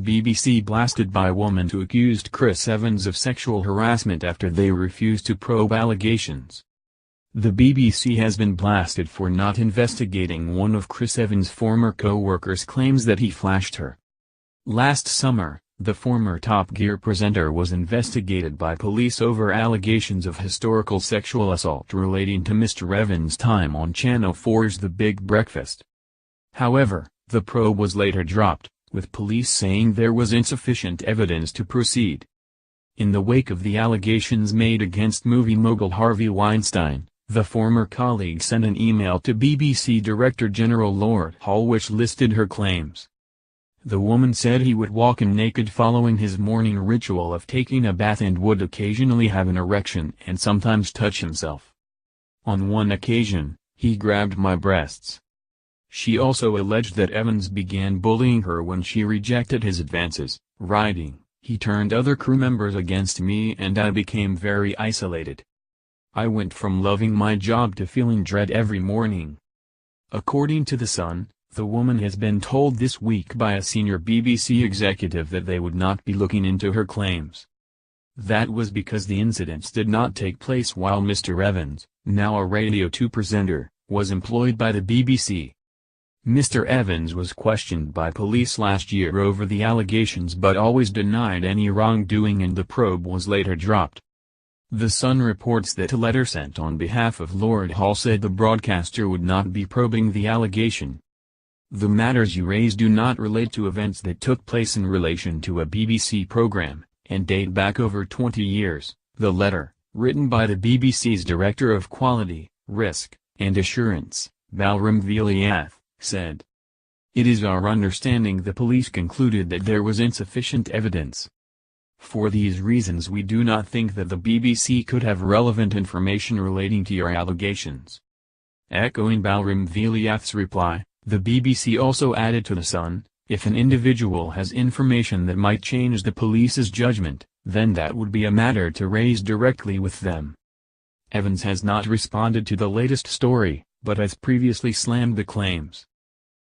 BBC blasted by woman who accused Chris Evans of sexual harassment after they refused to probe allegations. The BBC has been blasted for not investigating one of Chris Evans' former co-workers' claims that he flashed her. Last summer, the former Top Gear presenter was investigated by police over allegations of historical sexual assault relating to Mr. Evans' time on Channel 4's The Big Breakfast. However, the probe was later dropped, with police saying there was insufficient evidence to proceed. In the wake of the allegations made against movie mogul Harvey Weinstein, the former colleague sent an email to BBC Director General Lord Hall which listed her claims. The woman said he would walk in naked following his morning ritual of taking a bath and would occasionally have an erection and sometimes touch himself. On one occasion, he grabbed my breasts. She also alleged that Evans began bullying her when she rejected his advances, writing, "He turned other crew members against me and I became very isolated. I went from loving my job to feeling dread every morning." According to The Sun, the woman has been told this week by a senior BBC executive that they would not be looking into her claims. That was because the incidents did not take place while Mr. Evans, now a Radio 2 presenter, was employed by the BBC. Mr. Evans was questioned by police last year over the allegations but always denied any wrongdoing and the probe was later dropped. The Sun reports that a letter sent on behalf of Lord Hall said the broadcaster would not be probing the allegation. "The matters you raise do not relate to events that took place in relation to a BBC program, and date back over 20 years, the letter, written by the BBC's Director of Quality, Risk, and Assurance, Balram Viliath, said. "It is our understanding the police concluded that there was insufficient evidence. For these reasons we do not think that the BBC could have relevant information relating to your allegations." Echoing Balram Viliath's reply, the BBC also added to The Sun, "If an individual has information that might change the police's judgment, then that would be a matter to raise directly with them." Evans has not responded to the latest story, but has previously slammed the claims.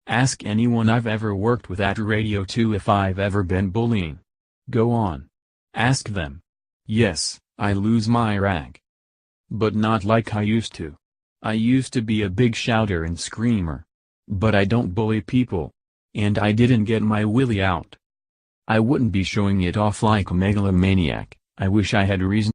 "Ask anyone I've ever worked with at Radio 2 if I've ever been bullying. Go on. Ask them. Yes, I lose my rag. But not like I used to. I used to be a big shouter and screamer. But I don't bully people. And I didn't get my willy out. I wouldn't be showing it off like a megalomaniac. I wish I had reason